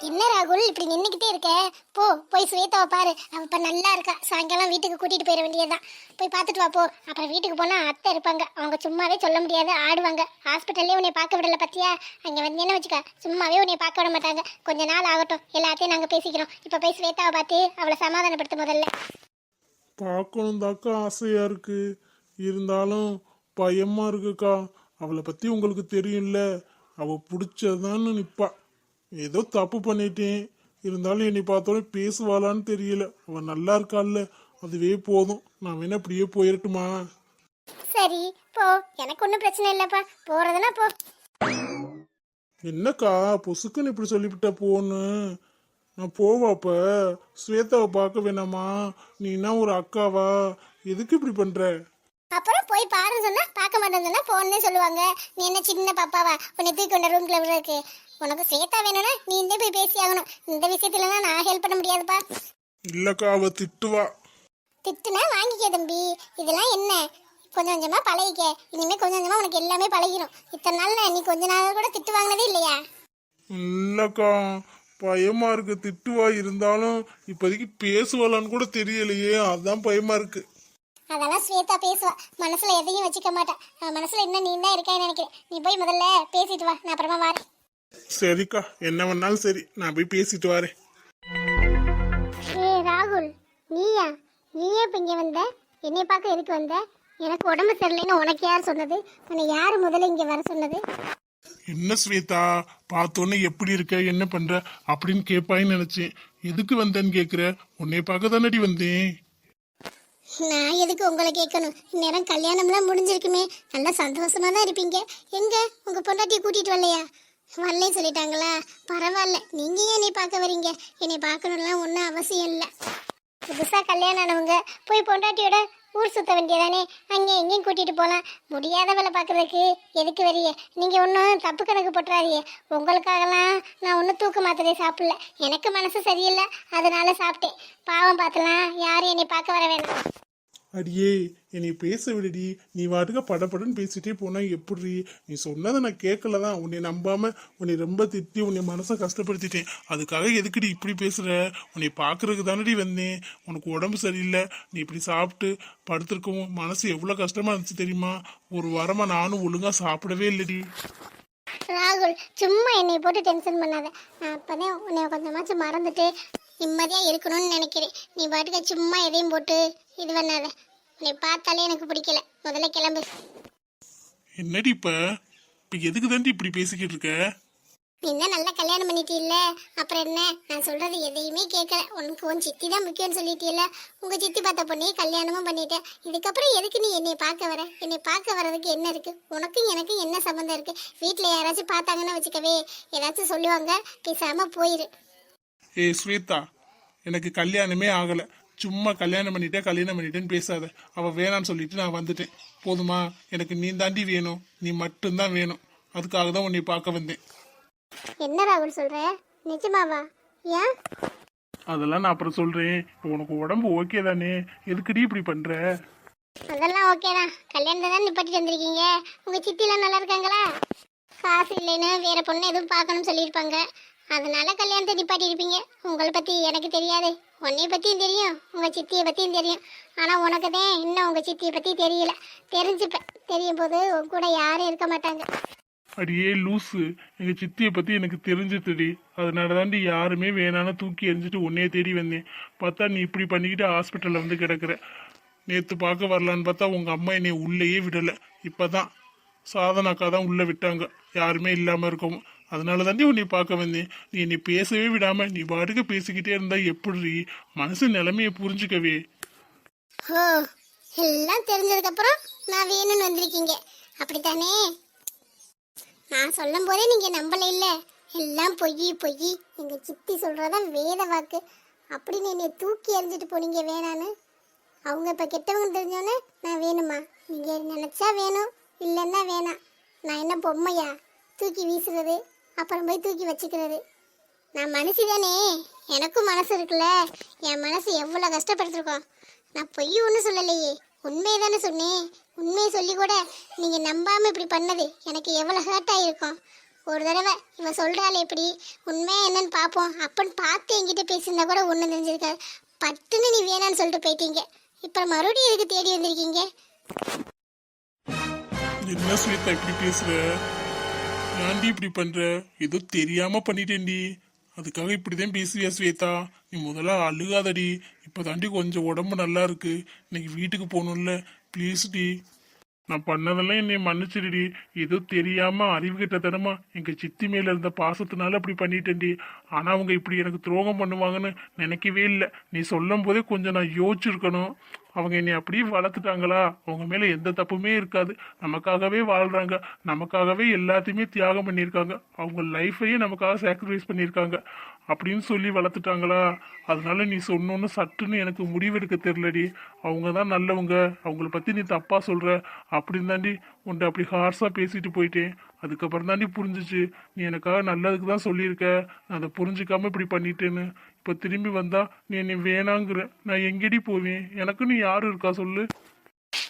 என்ன ராகுல் இப்படி நின்றுக்கிட்டே இருக்க? போய் ஸ்வேதாவை பாரு. அவ இப்ப நல்லா இருக்கா. சாயங்காலம் வீட்டுக்கு கூட்டிட்டு போயிட வேண்டியதுதான். போய் பார்த்துட்டு வா போ. அப்புறம் வீட்டுக்கு போனா அத்தை இருப்பாங்க, அவங்க சும்மாவே சொல்ல முடியாது, ஆடுவாங்க. ஹாஸ்பிட்டல்லே உன்னை பார்க்க விடல பத்தியா? அங்க வந்து என்ன வச்சுக்க, சும்மாவே உன்னை பார்க்க விட மாட்டாங்க. கொஞ்ச நாள் ஆகட்டும், எல்லாத்தையும் நாங்க பேசிக்கிறோம். இப்ப போய் ஸ்வேதாவை பார்த்து அவளை சமாதானப்படுத்த முதல்ல. பார்க்கணும் தாக்கா ஆசையா இருக்கு. இருந்தாலும் பயமா இருக்குக்கா. அவளை பத்தி உங்களுக்கு தெரியும்ல, அவ பிடிச்சதான்னு நிப்பா. ஏதோ தப்பு பண்ணிட்டேன், இருந்தாலும் என்னை பார்த்தோன்னே பேசுவாளான்னு தெரியல. அவ நல்லா இருக்கால்ல, அதுவே போதும். நான் வேணா அப்படியே போயிரட்டுமா? சரி போ, எனக்கு ஒன்றும் பிரச்சனை இல்லப்பா. போறதுன்னா போ. என்னக்கா பொசுக்குன்னு இப்படி சொல்லிவிட்ட போன்னு? நான் போவாப்ப ஸ்வேதாவை பார்க்க வேணாமா? நீ என்ன ஒரு அக்காவா? எதுக்கு இப்படி பண்ற? அப்புறம் போய் பாருன்னு சொன்னா பார்க்க மாட்டேன்னு சொன்னா போன்னு சொல்லுவாங்க. நீ என்ன சின்ன பாப்பாவா உன்னை தூக்கி கொண்ட ரூம்ல இருக்கு? உனக்கு ஸ்வேதா வேணும்னா நீ இந்த போய் பேசி ஆகணும். இந்த விஷயத்துலலாம் நான் ஹெல்ப் பண்ண முடியாதுப்பா. இல்லக்கா, அவ திட்டுவா. திட்டுனா வாங்கிக்க தம்பி. இதெல்லாம் என்ன, கொஞ்சம் கொஞ்சமா பழகிக்க. இனிமே கொஞ்சம் கொஞ்சமா உனக்கு எல்லாமே பழகிடும். இத்தனை நாள்ல நீ கொஞ்ச நாள் கூட திட்டு வாங்கினதே இல்லையா? இல்லக்கா, பயமா இருக்கு. திட்டுவா, இருந்தாலும் இப்போதைக்கு பேசுவாளான்னு கூட தெரியலையே, அதான் பயமா இருக்கு. அதெல்லாம் ஸ்வேதா பேசுவா. மனசுல எதையும் வச்சுக்க மாட்டா. மனசுல என்ன நீ தான் இருக்கான்னு நினைக்கிறேன். நீ போய் முதல்ல பேசிட்டு வா, நான் அப்புறமா வரேன். சரிக்கா, என்ன வேணாலும் சரி, நான் போய் பேசிட்டு வரேன். ராகுல், நீயா? நீயே இப்ப இங்க வந்த? என்னை பார்க்க எதுக்கு வந்த? எனக்கு உடம்பு சரியில்லைன்னு உனக்கு யார் சொன்னது? உன்னை யாரு முதல்ல இங்க வர சொன்னது? என்ன ஸ்வேதா, பார்த்தோன்னே எப்படி இருக்க, என்ன பண்ற அப்படின்னு கேட்பாயின்னு நினைச்சேன். எதுக்கு வந்தேன்னு கேக்குற? உன்னை பார்க்க தானடி வந்தேன். நான் எதுக்கு உங்களை கேட்கணும்? இந்நேரம் கல்யாணம்லாம் முடிஞ்சிருக்குமே. நல்லா சந்தோஷமா தான் இருப்பீங்க. எங்க உங்க பொண்டாட்டியை கூட்டிட்டு வரலையா? வரலே சொல்லிட்டாங்களா? பரவாயில்ல, நீங்க ஏன் என்னை பார்க்க வரீங்க? என்னை பார்க்கணும்லாம் ஒன்றும் அவசியம் இல்லை. புதுசா கல்யாணம் ஆனவங்க போய் பொண்டாட்டியோட ஊர் சுத்த வேண்டியதானே. அங்கே எங்கேயும் கூட்டிட்டு போகலாம். முடியாத வேலை பார்க்கறதுக்கு எதுக்கு வரிய? நீங்க ஒன்றும் தப்பு கணக்கு போட்டுறாதீங்க. உங்களுக்காகலாம் நான் ஒன்றும் தூக்க மாத்திரையை சாப்பிடல. எனக்கு மனசு சரியில்லை, அதனால சாப்பிட்டேன். பாவம் பார்த்தலாம், யாரும் என்னை பார்க்க வர வேண்டாம். அடியே, என்னை பேச விடுடி. நீ வாட்டுக்க படப்படன்னு பேசிட்டே போனா எப்படி? நீ சொன்னதை நான் கேட்கலதான். உன்னை நம்பாம உன்னை ரொம்ப திட்டி உன்னை மனசை கஷ்டப்படுத்திட்டேன். அதுக்காக எதுக்குடி இப்படி பேசுற? உன்னை பாக்குறதுக்கு தானடி வந்தேன். உனக்கு உடம்பு சரியில்லை, நீ இப்படி சாப்பிட்டு படுத்திருக்கவும் மனசு எவ்வளவு கஷ்டமா இருந்துச்சு தெரியுமா? ஒரு வாரமா நானும் ஒழுங்கா சாப்பிடவே இல்லடி. ராகுல், சும்மா என்னை போட்டு டென்ஷன் பண்ணாத. நான் அப்பதான் உன்னை கொஞ்சமாச்சும் மறந்துட்டு நிம்மதியா இருக்கணும்னு நினைக்கிறேன். நீ பாட்டுக்க சும்மா எதையும் போட்டு இது பண்ணாத. உன்னை பார்த்தாலே எனக்கு பிடிக்கல. முதல்ல கிளம்பு. என்னடி இப்ப எதுக்கு தாண்டி இப்படி பேசிக்கிட்டு இருக்க? நீ தான் நல்லா கல்யாணம் பண்ணிட்டீல்ல, அப்புறம் என்ன? நான் சொல்றது எதையுமே கேட்கல. உனக்கு உன் சித்தி தான் முக்கியம்னு சொல்லிட்டீல்ல. உங்க சித்தி பார்த்த பொண்ணே கல்யாணமும் பண்ணிட்டேன். இதுக்கப்புறம் எதுக்கு நீ என்னை பார்க்க வர? என்னை பார்க்க வர்றதுக்கு என்ன இருக்கு? உனக்கும் எனக்கும் என்ன சம்மந்தம் இருக்கு? வீட்டுல யாராச்சும் பார்த்தாங்கன்னு வச்சுக்கவே, ஏதாச்சும் சொல்லுவாங்க. பேசாம போயிரு. ஏய் ஸ்வேதா, எனக்கு கல்யாணமே ஆகல. சும்மா கல்யாணம் பண்ணிட்டேன்னு பேசாத. அவ வேணான்னு சொல்லிட்டு நான் வந்துட்டேன். போதுமா? எனக்கு நீ தாண்டி வேணும், நீ மட்டும்தான் வேணும். அதுக்காக தான் உன்னை பார்க்க வந்தேன். என்ன ராகுல் சொல்ற? நிஜமாவா? ஏன்? அதெல்லாம் நான் அப்புறம் சொல்றேன். உனக்கு உடம்பு ஓகே தானே? எதுக்குடி இப்படி பண்ற? அதெல்லாம் ஓகே தான். கல்யாணத்தை தான் நிப்பாட்டிட்டு வந்திருக்கீங்க. உங்க சித்திலாம் நல்லா இருக்காங்களா? காசு இல்லைன்னு வேற பொண்ணு எதுவும் பார்க்கணும்னு சொல்லியிருப்பாங்க. அதனால கல்யாணத்தை நிப்பாட்டி இருப்பீங்க. உங்களை பத்தி எனக்கு தெரியாது. உன்னைய பத்தியும் தெரியும், உங்க சித்தியை பத்தியும் தெரியும். ஆனா உனக்கு தான் இன்னும் உங்க சித்தியை பத்தி தெரியல. தெரிஞ்சுப்ப. தெரியும் போது உன் கூட யாரும் இருக்க மாட்டாங்க. அடியே லூசு, எங்க சித்தியை பத்தி எனக்கு தெரிஞ்சுதுடி. அதனால தாண்டி யாருமே வேணான்னு தூக்கி எரிஞ்சிட்டு உன்னையே தேடி வந்தேன். பார்த்தா நீ இப்படி பண்ணிக்கிட்டு ஹாஸ்பிட்டல்ல வந்து கிடக்குற. நேத்து பார்க்க வரலான்னு பார்த்தா உங்க அம்மா என்னை உள்ளேயே விடல. இப்பதான் சாதனாக்கா தான் உள்ள விட்டாங்க, யாருமே இல்லாம இருக்கவும். அதனால தாண்டி உன்னை பார்க்க வந்தேன். நீ என்னை பேசவே விடாம நீ பாட்டுக்கு பேசிக்கிட்டே இருந்தா எப்படி? மனசு நிலைமையை புரிஞ்சுக்கவே. ஓ, எல்லாம் தெரிஞ்சதுக்கு அப்புறம் நான் வேணும்னு வந்திருக்கீங்க, அப்படித்தானே? நான் சொல்லும் போதே நீங்க நம்பல இல்ல. எல்லாம் பொய் பொய். எங்க சித்தி சொல்றதான் வேத வாக்கு. அப்படின்னு என்னை தூக்கி எறிஞ்சிட்டு போனீங்க வேணான்னு. அவங்க இப்ப கெட்டவங்க தெரிஞ்சோன்னே நான் வேணுமா? நீங்க நினைச்சா வேணும், இல்லைன்னா வேணாம். நான் என்ன பொம்மையா தூக்கி வீசுறது அப்புறம் போய் தூக்கி வச்சுக்கிறது? நான் மனசு தானே, எனக்கும் மனசு இருக்குல்ல. என் மனசு எவ்வளவு கஷ்டப்படுத்திருக்கோம். நான் பொய் ஒன்றும் சொல்லலையே, உண்மையை தானே சொன்னேன். உண்மையை சொல்லி கூட நீங்க நம்பாம இப்படி பண்ணது எனக்கு எவ்வளவு ஹர்ட் ஆயிருக்கும். ஒரு தடவை இவ சொல்றாள் எப்படி உண்மையா என்னன்னு பார்ப்போம் அப்பன்னு பார்த்து என்கிட்ட பேசியிருந்தா கூட ஒன்றும் தெரிஞ்சிருக்காது. பட்டுன்னு நீ வேணான்னு சொல்லிட்டு போயிட்டீங்க. இப்போ மறுபடியும் எதுக்கு தேடி வந்திருக்கீங்க? என்ன ஸ்வேதா இப்படி பேசுற? ஏன்டி இப்படி பண்ற? ஏதோ தெரியாம பண்ணிட்டேன்டி. அதுக்காக இப்படிதான் பேசுவியா ஸ்வேதா? நீ முதல்ல அழுகாதடி. இப்பதாண்டி கொஞ்சம் உடம்பு நல்லா இருக்கு. இன்னைக்கு வீட்டுக்கு போகணும்ல, ப்ளீஸ் டி. நான் பண்ணதெல்லாம் என்னை மன்னிச்சிடுடி. ஏதோ தெரியாம அறிவு கிட்டத்தனமா எங்க சித்தி மேல இருந்த பாசத்தினால அப்படி பண்ணிட்டேன்டி. ஆனா அவங்க இப்படி எனக்கு துரோகம் பண்ணுவாங்கன்னு நினைக்கவே இல்லை. நீ சொல்லும் போதே கொஞ்சம் நான் யோசிச்சிருக்கணும். அவங்க என்னை அப்படியே வளர்த்துட்டாங்களா, அவங்க மேல எந்த தப்புமே இருக்காது. நமக்காகவே வாழ்றாங்க, நமக்காகவே எல்லாத்தையுமே தியாகம் பண்ணியிருக்காங்க, அவங்க லைஃபையே நமக்காக சாக்ரிஃபைஸ் பண்ணியிருக்காங்க அப்படின்னு சொல்லி வளர்த்துட்டாங்களா. அதனால நீ சொன்னோன்னு சட்டுன்னு எனக்கு முடிவெடுக்க தெரியலடி. அவங்க தான் நல்லவங்க, அவங்கள பத்தி நீ தப்பா சொல்ற அப்படின்னு தாண்டி உன்ட்ட அப்படி ஹார்ஸா பேசிட்டு போயிட்டேன். அதுக்கப்புறம் தாண்டி புரிஞ்சிச்சு நீ எனக்காக நல்லதுக்கு தான் சொல்லியிருக்க, நான் அதை புரிஞ்சுக்காம இப்படி பண்ணிட்டேன்னு. இப்போ திரும்பி வந்தா நீ என்னை வேணாங்கிற, நான் எங்கேடி போவேன்? எனக்குன்னு யாரு இருக்கா சொல்லு?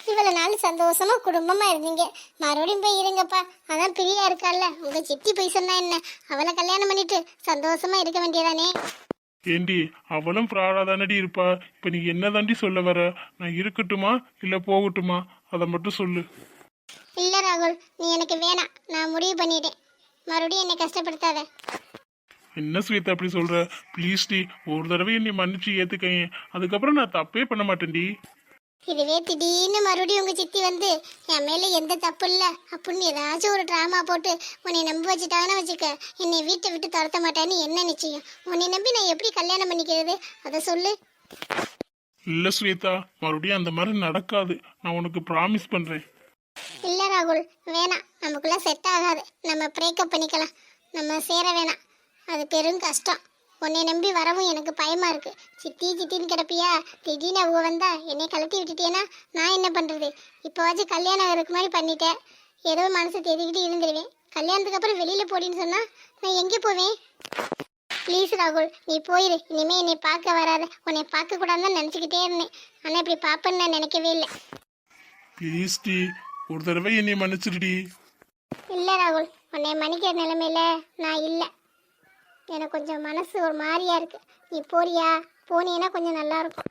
இவ்வளவு நாள் சந்தோஷமா குடும்பமா இருந்தீங்க, மறுபடியும் போய் இருங்கப்பா. அதான் பிரியா இருக்கால, உங்க சித்தி போய் சொன்னா என்ன, அவளை கல்யாணம் பண்ணிட்டு சந்தோஷமா இருக்க வேண்டியதானே. ஏண்டி அவளும் ஃப்ராடா தானடி இருப்பா. இப்போ நீ என்ன தாண்டி சொல்ல வர? நான் இருக்கட்டுமா இல்லை போகட்டுமா? அதை மட்டும் சொல்லு. இல்ல ராகுல், நீ எனக்கு வேணாம், நான் முடிவு பண்ணிட்டேன். மறுபடியும் என்னை கஷ்டப்படுத்தாத. என்ன ஸ்வேதா அப்படி சொல்ற? ப்ளீஸ் டி, ஒரு தடவை என்னை மன்னிச்சு ஏத்துக்கங்க, அதுக்கப்புறம் நான் தப்பே பண்ண மாட்டேன்டி. இதுவே திடீர்னு மறுபடியும் உங்க சித்தி வந்து என் மேல எந்த தப்பு இல்ல அப்படின்னு ஏதாச்சும் ஒரு டிராமா போட்டு உன்னை நம்ப வச்சுட்டாங்கன்னு வச்சுக்க, என்னை வீட்டை விட்டு துரத்த மாட்டேன்னு என்ன நிச்சயம்? உன்னை நம்பி நான் எப்படி கல்யாணம் பண்ணிக்கிறது, அதை சொல்லு. இல்ல ஸ்வேதா, மறுபடியும் அந்த மாதிரி நடக்காது, நான் உனக்கு ப்ராமிஸ் பண்றேன். இல்ல ராகுல், வேணாம், நமக்குள்ள செட் ஆகாது, நம்ம பிரேக்கப் பண்ணிக்கலாம், நம்ம சேர வேணாம், அது பெரும் கஷ்டம். உன்னை நம்பி வரவும் எனக்கு பயமா இருக்கு. சித்தி சித்தின்னு கிடப்பியா, திடீர்னு அவங்க வந்தா என்னை கலட்டி விட்டுட்டேன்னா நான் என்ன பண்றது? இப்போவாச்சும் கல்யாணம் ஆகிறதுக்கு மாதிரி பண்ணிட்டேன், ஏதோ மனசை தேடிக்கிட்டு இருந்துருவேன். கல்யாணத்துக்கு அப்புறம் வெளியில போடின்னு சொன்னா நான் எங்கே போவேன்? ப்ளீஸ் ராகுல், நீ போயிரு. இனிமே என்னை பார்க்க வராத, உன்னை பார்க்க கூடாதுன்னு நினச்சிக்கிட்டே இருந்தேன், ஆனா இப்படி பார்ப்பேன்னு நான் நினைக்கவே இல்லை. ப்ளீஸ் டி, ஒரு தடவை என்னை மன்னிச்சிருடி. இல்லை ராகுல், உன்னை மன்னிக்கிற நிலைமையில நான் இல்லை. எனக்கு கொஞ்சம் மனசு ஒரு மாதிரியா இருக்கு. நீ போறியா? போனீன்னா கொஞ்சம் நல்லா இருக்கும்.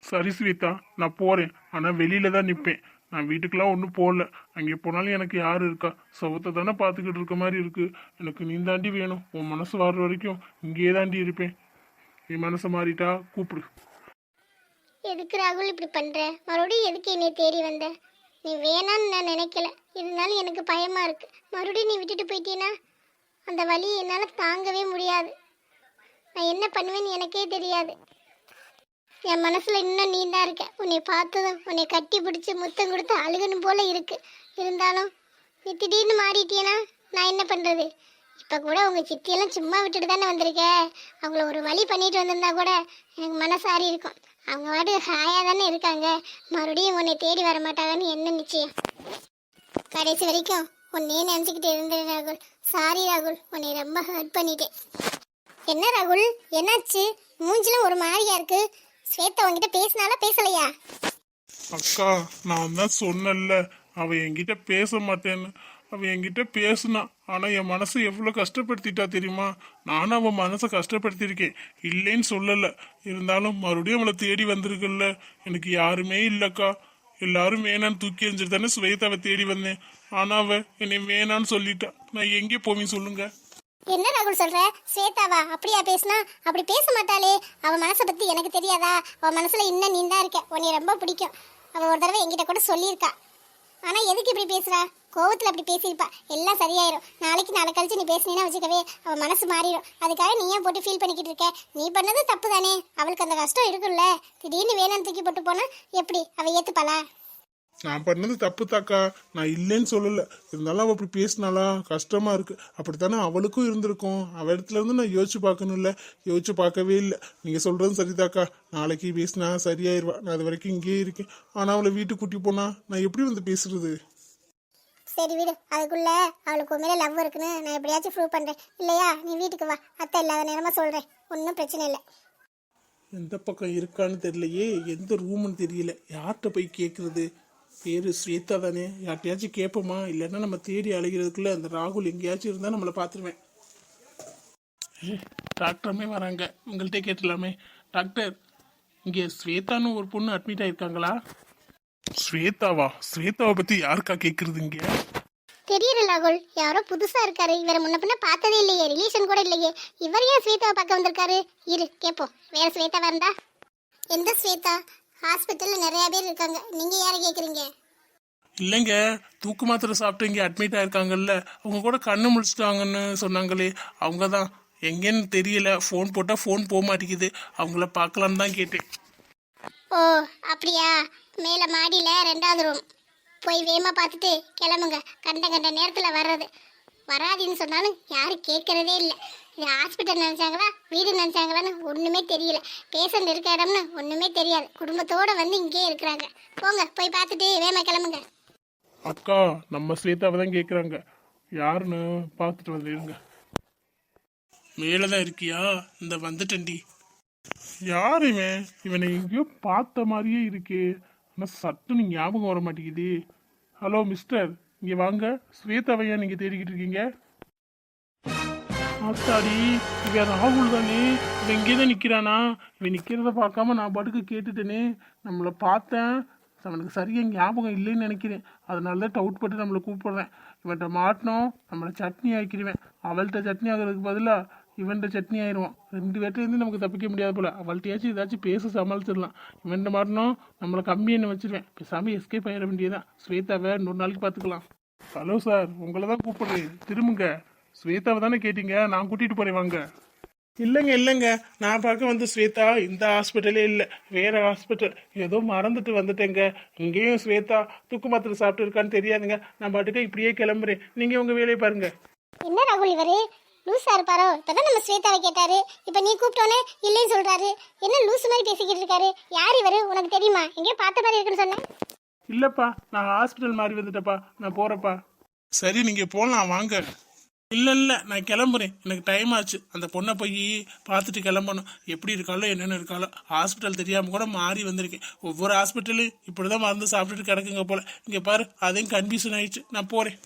சரி ஸ்வேதா, நான் போறேன். ஆனா வெளியில தான் நிற்பேன், நான் வீட்டுக்கெல்லாம் ஒன்றும் போகல. அங்கே போனாலும் எனக்கு யாரு இருக்கா? சவுத்தை தானே பார்த்துக்கிட்டு இருக்க மாதிரி இருக்கு. எனக்கு நீ தாண்டி வேணும். உன் மனசு வர்ற வரைக்கும் இங்கேயே தாண்டி இருப்பேன். நீ மனசை மாறிட்டா கூப்பிடு. எதுக்கு ராகுல் இப்படி பண்ற? மறுபடியும் எதுக்கு என்னை தேடி வந்த? நீ வேணான்னு நான் நினைக்கல, இருந்தாலும் எனக்கு பயமா இருக்கு. மறுபடியும் நீ விட்டுட்டு போயிட்டீன்னா அந்த வலி என்னால் தாங்கவே முடியாது. நான் என்ன பண்ணுவேன்னு எனக்கே தெரியாது. என் மனசுல இன்னும் நீ தான் இருக்க. உன்னை பார்த்ததும் உன்னை கட்டி பிடிச்சி முத்தம் கொடுத்து அழுகணும் போல இருக்கு. இருந்தாலும் நீ திடீர்னு மாறிட்டீன்னா நான் என்ன பண்றது? இப்போ கூட உங்க சித்தியெல்லாம் சும்மா விட்டுட்டு தானே வந்திருக்க. அவங்கள ஒரு வழி பண்ணிட்டு வந்திருந்தா கூட எனக்கு மனசாரி இருக்கும். அவங்க வாடு ஹாயா தானே இருக்காங்க, மறுபடியும் உன்னை தேடி வர மாட்டாங்கன்னு என்ன நிச்சயம்? கடைசி வரைக்கும் உன்னையே நினச்சிக்கிட்டு இருந்தேன் ராகுல். சாரி ராகுல், உன்னை ரொம்ப ஹர்ட் பண்ணிட்டேன். என்ன ராகுல், என்னாச்சு? மூஞ்சிலும் ஒரு மாதிரியா இருக்கு. ஸ்வேதா உங்ககிட்ட பேசினாலா பேசலையா? அக்கா, நான் தான் சொன்னல அவ என்கிட்ட பேச மாட்டேன்னு. அவ என்கிட்ட பேசுனா, ஆனா என் மனசை எவ்வளவு கஷ்டப்படுத்திட்டா தெரியுமா? நானும் அவன் மனசை கஷ்டப்படுத்திருக்கேன், இல்லைன்னு சொல்லல. இருந்தாலும் மறுபடியும் அவளை தேடி வந்திருக்குல்ல. எனக்கு யாருமே இல்லக்கா, எல்லாரும் வேணான்னு தூக்கி எறிஞ்சிட்டு தானே ஸ்வேதாவை தேடி வந்தேன். ஆனா அவ என்னை வேணான்னு சொல்லிட்டா. நான் எங்கே போவேன் சொல்லுங்க? என்ன ராகுல் சொல்ற? ஸ்வேதாவா அப்படியா பேசுனா? அப்படி பேச மாட்டாளே. அவ மனசை பத்தி எனக்கு தெரியாதா? அவ மனசுல இன்னும் நீ தான் இருக்க, உன்னை ரொம்ப பிடிக்கும். அவ ஒரு தடவை என்கிட்ட கூட சொல்லியிருக்கா. ஆனா எதுக்கு இப்படி பேசுறா? கோவத்துல அப்படி பேசியிருப்பா. எல்லாம் சரியாயிரும். நாளை கழிச்சு நீ பேசினீன்னா வச்சுக்கவே அவ மனசு மாறிடும். அதுக்காக நீ ஏன் போட்டு ஃபீல் பண்ணிக்கிட்டு இருக்க? நீ பண்ணது தப்பு தானே, அவளுக்கு அந்த கஷ்டம் இருக்குல்ல. திடீர்னு வேணான்னு தூக்கி போட்டு போனா எப்படி அவ ஏத்துப்பாளா? நான் பண்ணது தப்பு தாக்கா, நான் இல்லைன்னு சொல்லல. இருந்தாலும் அவள் அப்படி பேசினாலா கஷ்டமா இருக்கு. அப்படித்தானே அவளுக்கும் இருந்திருக்கும். அவள் இடத்துல இருந்து நான் யோசிச்சு பார்க்கணும்ல, யோசிச்சு பார்க்கவே இல்லை. நீங்க சொல்றதும் சரிதாக்கா, நாளைக்கு பேசினா சரியாயிருவா. நான் அது வரைக்கும் இங்கேயே இருக்கேன். ஆனா அவளை வீட்டுக்கு கூட்டி போனா நான் எப்படி வந்து பேசுறது? சரி விடு, அதுக்குள்ள அவளுக்கு உண்மையில லவ் இருக்குன்னு நான் எப்படியாச்சும் ப்ரூவ் பண்றேன். இல்லையா நீ வீட்டுக்கு வா, அத்தை இல்லாத நேரமா சொல்றேன், ஒன்றும் பிரச்சனை இல்லை. எந்த பக்கம் இருக்கான்னு தெரியலையே, எந்த ரூம்னு தெரியல, யார்கிட்ட போய் கேட்கறது? பேர் ஸ்வேதா தானே, யார்கிட்டயாச்சும் கேட்போமா? இல்லைன்னா நம்ம தேடி அழைக்கிறதுக்குள்ள அந்த ராகுல் எங்கேயாச்சும் இருந்தால் நம்மளை பார்த்துருவேன். டாக்டருமே வராங்க, உங்கள்கிட்ட கேட்டலாமே. டாக்டர், இங்கே ஸ்வேதான்னு ஒரு பொண்ணு அட்மிட் ஆயிருக்காங்களா? ஸ்வேதாவா? ஸ்வேதாவை பற்றி யாருக்கா கேட்குறது இங்கே? தெரியல ராகுல், யாரோ புதுசா இருக்காரு. இவரை முன்ன பின்ன பார்த்ததே இல்லையே, ரிலேஷன் கூட இல்லையே. இவர் ஏன் ஸ்வேதாவை பார்க்க வந்திருக்காரு? இரு கேட்போம். வேற ஸ்வேதா இருந்தா? எந்த ஸ்வேதா? ஹாஸ்பிட்டல்ல நிறைய பேர் இருக்காங்க, நீங்க யாரை கேக்குறீங்க? இல்லைங்க, தூக்கு மாத்திரை சாப்பிட்டு இங்கே அட்மிட் ஆயிருக்காங்கல்ல, அவங்க கூட கண்ணு முழிச்சிட்டாங்கன்னு சொன்னாங்களே, அவங்க தான். எங்கேன்னு தெரியல, ஃபோன் போட்டால் ஃபோன் போக மாட்டேங்குது. அவங்கள பார்க்கலான்னு தான் கேட்டேன். ஓ அப்படியா? மேல மாடியில 2வது ரூம். போய் வேகமா பார்த்துட்டு கிளம்புங்க. கண்ட நேரத்தில் வர்றது. வராதுன்னு சொன்னாலும் யாரும் கேட்கறதே இல்லை. இது ஹாஸ்பிட்டல் நினச்சாங்களா வீடு நினச்சாங்களான்னு ஒன்றுமே தெரியல. பேஷண்ட் இருக்க இடம்னு ஒன்றுமே தெரியாது. குடும்பத்தோடு வந்து இங்கேயே இருக்கிறாங்க. போங்க, போய் பார்த்துட்டு வேகமா கிளம்புங்க. அக்கா, நம்ம ஸ்வேதாவை தான் கேட்குறாங்க. யாருன்னு பார்த்துட்டு வந்துடுங்க. மேலே தான் இருக்கியா? இந்த வந்துட்டேன்டி. யார் இவன்? இவனை எங்கேயோ பார்த்த மாதிரியே இருக்கே, ஆனால் சட்டுன்னு ஞாபகம் வர மாட்டேங்குது. ஹலோ மிஸ்டர், இங்கே வாங்க. ஸ்வேதாவையா நீங்கள் தேடிக்கிட்டு இருக்கீங்க? ஆத்தாடி, இவன் ராகுல் தானே. இவன் இங்கே தான் நிற்கிறானா? இவன் நிற்கிறத பார்க்காம நான் பாட்டுக்கு கேட்டுட்டேனே. நம்மளை பார்த்தேன், அவனுக்கு சரியாக ஞாபகம் இல்லைன்னு நினைக்கிறேன். அதனால தான் டவுட் பட்டு நம்மளை கூப்பிடுறேன். இவன்கிட்ட மாட்டினோம், நம்மளை சட்னி ஆக்கிடுவேன். அவள்கிட்ட சட்னி ஆகிறதுக்கு பதிலாக இவன்கிட்ட சட்னி ஆயிடுவான். 2 பேர்ட்டேருந்து நமக்கு தப்பிக்க முடியாது போல. அவள்கிட்டயாச்சும் ஏதாச்சும் பேச சமாளிச்சிடலாம். இவன்கிட்ட மாட்டினோம், நம்மளை கம்மி என்ன வச்சிருவேன். பேசாமல் எஸ்கேப் ஆயிட வேண்டியதான். ஸ்வேதாவை 100 நாளைக்கு பார்த்துக்கலாம். ஹலோ சார், உங்களை தான் கூப்பிடுறேன், திரும்புங்க. ஸ்வேதாவை தானே கேட்டீங்க, நான் கூட்டிகிட்டு போகிறேன், வாங்க. இல்லைங்க, நான் பார்க்க வந்து ஸ்வேதா இந்த ஹாஸ்பிட்டலே இல்லை, வேற ஹாஸ்பிட்டல். ஏதோ மறந்துட்டு வந்துட்டேங்க. இங்கேயும் ஸ்வேதா தூக்கு மாத்திரை சாப்பிட்டு இருக்கான்னு தெரியாதுங்க. நான் பாட்டுக்கு இப்படியே கிளம்புறேன், நீங்கள் உங்கள் வேலையை பாருங்க. என்ன ராகுல் இவரு லூஸா இருப்பாரோ? இப்பதான் நம்ம ஸ்வேதாவை கேட்டாரு, இப்ப நீ கூப்பிட்டோன்னே இல்லைன்னு சொல்றாரு. என்ன லூஸ் மாதிரி பேசிக்கிட்டு இருக்காரு? யார் இவரு, உனக்கு தெரியுமா? எங்கேயோ பார்த்த மாதிரி இருக்குன்னு சொன்னேன். இல்லைப்பா, நான் ஹாஸ்பிட்டல் மாறி வந்துட்டேப்பா, நான் போகிறப்பா. சரி, நீங்கள் போகலாம், வாங்க. இல்லை, நான் கிளம்புறேன், எனக்கு டைம் ஆச்சு. அந்த பொண்ணை போய் பார்த்துட்டு கிளம்பணும். எப்படி இருக்காளோ என்னென்ன இருக்காளோ. ஹாஸ்பிட்டல் தெரியாமல் கூட மாறி வந்திருக்கேன். ஒவ்வொரு ஹாஸ்பிட்டலும் இப்படி தான் மருந்து சாப்பிட்டுட்டு கிடக்குங்க போல. இங்கே பாரு, அதையும் கன்ஃபியூஷன் ஆயிடுச்சு. நான் போகிறேன்.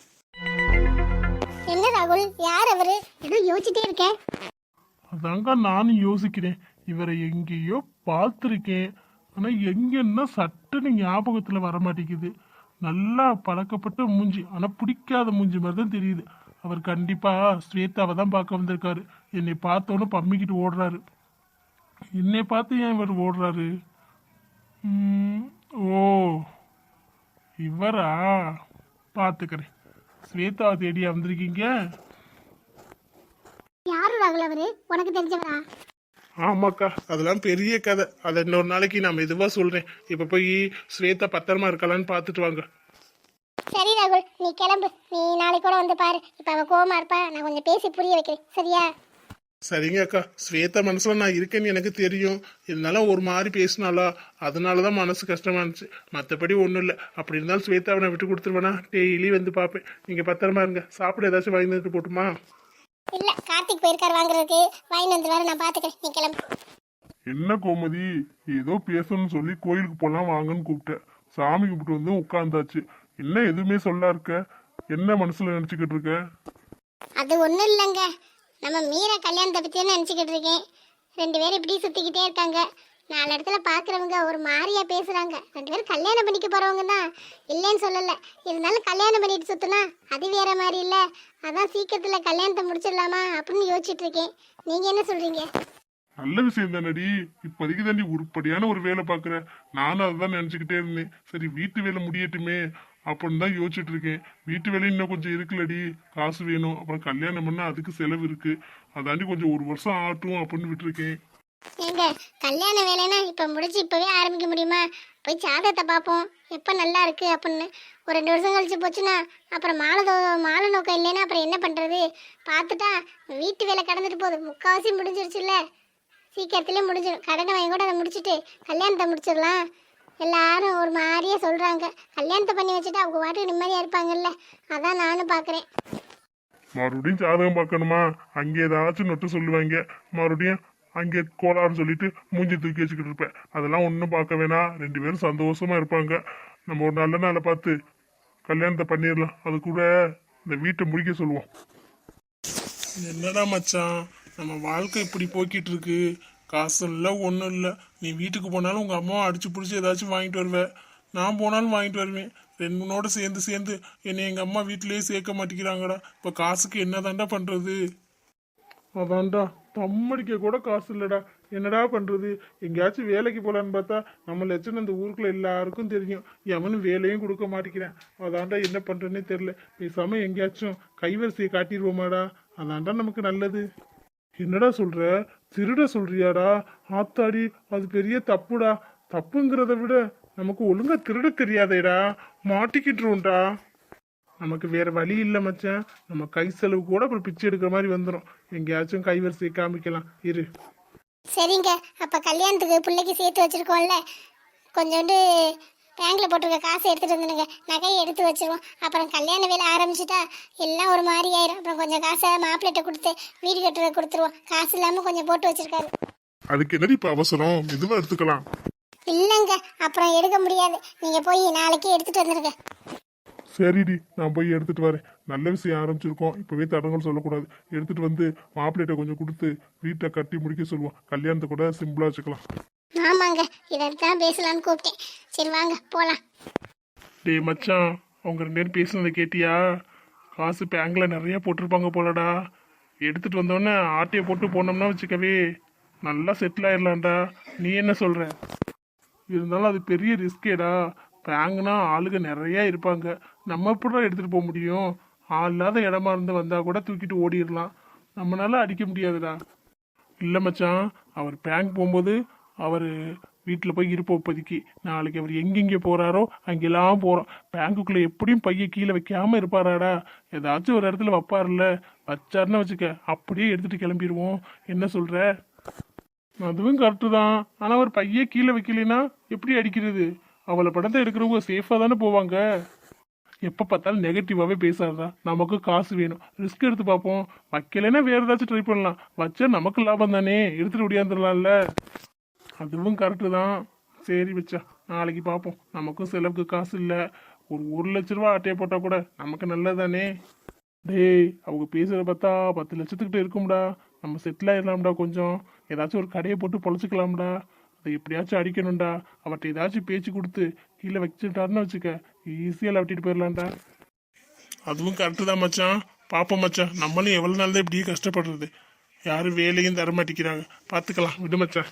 என்ன ராகுல், யார் அவரு? ஏதோ யோசிச்சுட்டே இருக்கேன். அதாங்க நானும் யோசிக்கிறேன். இவரை எங்கேயோ பார்த்துருக்கேன், ஆனால் எங்கன்னா சட்டுன்னு ஞாபகத்தில் வர மாட்டேங்குது. நல்லா பழக்கப்பட்ட மூஞ்சி, ஆனால் பிடிக்காத மூஞ்சி மாதிரி தான் தெரியுது. அவர் கண்டிப்பாக ஸ்வேதாவை தான் பார்க்க வந்திருக்காரு. என்னை பார்த்தோன்னு பம்மிக்கிட்டு ஓடுறாரு. என்னை பார்த்து ஏன் இவர் ஓடுறாரு? ஓ, இவரா? பார்த்துக்கிறேன். ஸ்வேதாவை தேடியா வந்திருக்கீங்க? யாரு ராகுல் அவரு, உனக்கு தெரிஞ்சவரா? ஆமாக்கா, அதெல்லாம் பெரிய கதை. அதை இன்னொரு நாளைக்கு நான் மெதுவாக சொல்கிறேன். இப்போ போய் ஸ்வேதா பத்திரமா இருக்கலான்னு பார்த்துட்டு வாங்க. சரி ராகுல், நீ கிளம்பு. நீ நாளைக்கு கூட வந்து பாரு. இப்ப அவ கோவமா இருப்பா, நான் கொஞ்சம் பேசி புரிய வைக்கிறேன், சரியா? சரிங்க அக்கா, ஸ்வேதா மனசுல நான் இருக்கேன்னு எனக்கு தெரியும். இருந்தாலும் ஒரு மாதிரி பேசினாலா, அதனால தான் மனசு கஷ்டமா இருந்துச்சு. மற்றபடி ஒன்றும் இல்லை. அப்படி இருந்தாலும் ஸ்வேதாவை நான் விட்டு கொடுத்துருவேனா? டெய்லி வந்து பார்ப்பேன். நீங்கள் பத்திரமா இருங்க. சாப்பிட ஏதாச்சும் வாங்கி வந்துட்டு போட்டுமா? இல்ல, கார்த்திக் போயிருக்காரு வாங்குறதுக்கு, வாங்கி வந்துருவாரு, நான் பாத்துக்கிறேன். நீ கிளம்பு. என்ன கோமதி, ஏதோ பேசணும்னு சொல்லி கோயிலுக்கு போலாம் வாங்கன்னு கூப்பிட்டேன். சாமி கும்பிட்டு வந்து உட்காந்தாச்சு. என்ன எதுவுமே சொல்ல இருக்க? என்ன மனசுல நினைச்சுக்கிட்டு இருக்க? அது ஒண்ணும் இல்லைங்க, நம்ம மீரா கல்யாணத்தை பத்தி நினைச்சுக்கிட்டு இருக்கேன். 2 பேரும் இப்படி சுத்திக்கிட்டே இருக்காங்க. 4 இடத்துல பாக்குறவங்க ஒரு மாதிரியா பேசுறாங்க. 2 பேரும் கல்யாணம் பண்ணிக்க போறவங்க தான், இல்லைன்னு சொல்லல. இருந்தாலும் கல்யாணம் பண்ணிட்டு சுத்தினா அது வேற மாதிரி இல்ல. அதான் சீக்கிரத்துல கல்யாணத்தை முடிச்சிடலாமா அப்படின்னு யோசிச்சுட்டு இருக்கேன். நீங்க என்ன சொல்றீங்க? நல்ல விஷயம் தானடி. இப்போதைக்கு தாண்டி உருப்படியான ஒரு வேலை பாக்குற. நானும் அதுதான் நினைச்சுக்கிட்டே இருந்தேன். சரி, வீட்டு வேலை முடியட்டுமே அப்படின்னு தான் யோசிச்சுட்டு இருக்கேன். வீட்டு வேலை இன்னும் கொஞ்சம் இருக்குல்லடி, காசு வேணும். அப்புறம் கல்யாணம் பண்ணா அதுக்கு செலவு இருக்கு. அதாண்டி கொஞ்சம் 1 வருஷம் ஆகட்டும் அப்படின்னு விட்டுருக்கேன். ஏங்க, கல்யாண வேலைன்னா இப்ப முடிச்சு இப்பவே ஆரம்பிக்க முடியுமா? போய் ஜாதகத்தை பார்ப்போம், எப்ப நல்லா இருக்கு அப்படின்னு. ஒரு 2 வருஷம் கழிச்சு போச்சுன்னா அப்புறம் மாலை நோக்கம் இல்லைன்னா அப்புறம் என்ன பண்றது? பார்த்துட்டா வீட்டு வேலை கடந்துட்டு போகுது, முக்கால்வாசி முடிஞ்சிருச்சுல்ல. சீக்கிரத்திலே முடிஞ்சிடும். கடனை வாங்கி கூட அதை முடிச்சுட்டு கல்யாணத்தை முடிச்சிடலாம். எல்லாரும் ஒரு மாதிரியே சொல்றாங்க. கல்யாணத்தை பண்ணி வச்சுட்டு அவங்க பாட்டுக்கு நிம்மதியா இருப்பாங்கல்ல, அதான் நானும் பாக்குறேன். மறுபடியும் ஜாதகம் பார்க்கணுமா? அங்கே ஏதாச்சும் நொட்டு சொல்லுவாங்க. மறுபடியும் அங்கே கோளாறுன்னு சொல்லிட்டு மூஞ்சி தூக்கி வச்சுக்கிட்டு இருப்பேன். அதெல்லாம் ஒன்றும் பார்க்க வேணாம். 2 பேரும் சந்தோஷமா இருப்பாங்க. நம்ம ஒரு நல்ல நாளை பார்த்து கல்யாணத்தை பண்ணிடலாம். அது கூட இந்த வீட்டை முடிக்க சொல்லுவோம். என்னடா மச்சான், நம்ம வாழ்க்கை இப்படி போய்கிட்டு இருக்கு. காசு இல்லை, ஒன்றும் இல்லை. நீ வீட்டுக்கு போனாலும் உங்கள் அம்மாவை அடிச்சு பிடிச்சி ஏதாச்சும் வாங்கிட்டு வருவேன். நான் போனாலும் வாங்கிட்டு வருவேன். ரெண்டோட சேர்ந்து சேர்ந்து என்னை எங்கள் அம்மா வீட்டிலேயே சேர்க்க மாட்டேங்கிறாங்கடா. இப்போ காசுக்கு என்னதான்டா பண்ணுறது? அதான்டா, தம்மடிக்க கூட காசு இல்லைடா. என்னடா பண்ணுறது? எங்கேயாச்சும் வேலைக்கு போகலான்னு பார்த்தா நம்ம லட்சணம் இந்த ஊருக்குள்ள எல்லாருக்கும் தெரியும். எவனும் வேலையும் கொடுக்க மாட்டேங்கிறேன். அதான்டா என்ன பண்ணுறதுனே தெரில. பேசாமல் எங்கேயாச்சும் கைவரிசையை காட்டிடுவோமாடா? அதான்டா நமக்கு நல்லது. என்னடா சொல்ற? திருட சொல்றியாடா? ஆத்தாடி, அது பெரிய தப்புடா. தப்புங்கிறத விட நமக்கு ஒழுங்கா திருட தெரியாதேடா. மாட்டிக்கிட்டுருவோம்டா. நமக்கு வேற வழி இல்லை மச்சான். நம்ம கை செலவு கூட அப்புறம் பிச்சை எடுக்கிற மாதிரி வந்துடும். எங்கேயாச்சும் கைவரிசையை காமிக்கலாம் இரு. சரிங்க, அப்போ கல்யாணத்துக்கு பிள்ளைக்கு சேர்த்து வச்சிருக்கோம்ல, கொஞ்சோண்டு பேங்க்ல போட்டிருக்க காசை எடுத்துட்டு வந்துடுங்க. நகையை எடுத்து வச்சிருவோம். அப்புறம் கல்யாண வேலை ஆரம்பிச்சுட்டா எல்லாம் ஒரு மாதிரி ஆயிரும். அப்புறம் கொஞ்சம் காசை மாப்பிள்ளைகிட்ட கொடுத்து வீடு கட்டுறதை கொடுத்துருவோம். காசு இல்லாமல் கொஞ்சம் போட்டு வச்சிருக்காரு. அதுக்கு என்னடி இப்ப அவசரம்? மெதுவா எடுத்துக்கலாம். இல்லைங்க, அப்புறம் எடுக்க முடியாது. நீங்கள் போய் நாளைக்கே எடுத்துட்டு வந்துடுங்க. சரிடி, நான் போய் எடுத்துட்டு வரேன். நல்ல விஷயம் ஆரம்பிச்சிருக்கோம். இப்பவே தடங்கள் சொல்லக்கூடாது. எடுத்துட்டு வந்து மாப்பிள்ளைகிட்ட கொஞ்சம் கொடுத்து வீட்டை கட்டி முடிக்க சொல்லுவோம். கல்யாணத்தை கூட சிம்பிளா வச்சுக்கலாம். ஆமாங்க, இதைத்தான் பேசலான்னு கூப்பிட்டேன். சரி வாங்க போகலாம். டேய் மச்சான், அவங்க 2 பேரும் பேசுனதை கேட்டியா? காசு பேங்க்ல நிறைய போட்டிருப்பாங்க போலடா. எடுத்துட்டு வந்தோடனே ஆட்டையை போட்டு போனோம்னா வச்சுக்கவே நல்லா செட்டில் ஆயிடலாம்டா. நீ என்ன சொல்ற? இருந்தாலும் அது பெரிய ரிஸ்கேடா. பேங்க்னா ஆளுங்க நிறைய இருப்பாங்க. நம்ம எப்படிதான் எடுத்துட்டு போக முடியும்? ஆள் இல்லாத இடமா இருந்து வந்தா கூட தூக்கிட்டு ஓடிடலாம். நம்மளால அடிக்க முடியாதுடா. இல்லை மச்சான், அவர் பேங்க் போகும்போது அவர் வீட்டில் போய் இருப்போம் இப்போதைக்கு. நாளைக்கு அவர் எங்கெங்கே போகிறாரோ அங்கெல்லாம் போகிறோம். பேங்குக்குள்ளே எப்படியும் பைய கீழே வைக்காமல் இருப்பாராடா. ஏதாச்சும் ஒரு இடத்துல வைப்பார்ல, வச்சாருன்னு வச்சுக்க அப்படியே எடுத்துகிட்டு கிளம்பிடுவோம். என்ன சொல்கிற? அதுவும் கரெக்டு தான். ஆனால் ஒரு பைய கீழே வைக்கலைன்னா எப்படி அடிக்கிறது? அவளை படத்தை எடுக்கிறவங்க சேஃபாக தானே போவாங்க. எப்போ பார்த்தாலும் நெகட்டிவாகவே பேசாதா. நமக்கு காசு வேணும், ரிஸ்க் எடுத்து பார்ப்போம். வைக்கலைன்னா வேறு ஏதாச்சும் ட்ரை பண்ணலாம். வச்சா நமக்கு லாபம் தானே, எடுத்துகிட்டு ஓடியாந்துடலாம்ல. அதுவும் கரெக்டு தான். சரி வச்சா, நாளைக்கு பார்ப்போம். நமக்கும் செலவுக்கு காசு இல்லை. ஒரு 1,00,000 ரூபா ஆட்டையை போட்டால் கூட நமக்கு நல்லதானே. டேய், அவங்க பேசுகிறத பார்த்தா 10 லட்சத்துக்கிட்ட இருக்கும்டா. நம்ம செட்டில் ஆயிடலாம்டா. கொஞ்சம் ஏதாச்சும் ஒரு கடையை போட்டு பொழைச்சிக்கலாம்டா. அதை எப்படியாச்சும் அடிக்கணும்டா. அவர்கிட்ட ஏதாச்சும் பேச்சு கொடுத்து கீழே வச்சுட்டாருன்னு வச்சுக்க, ஈஸியாக லவட்டிட்டு போயிடலாம்டா. அதுவும் கரெக்டு தான் மச்சான். பார்ப்போம் மச்சான், நம்மளும் எவ்வளோ நாள் தான் இப்படியே கஷ்டப்படுறது. யாரும் வேலையும் தர மாட்டேங்கிறாங்க. பார்த்துக்கலாம், விடு மச்சான்.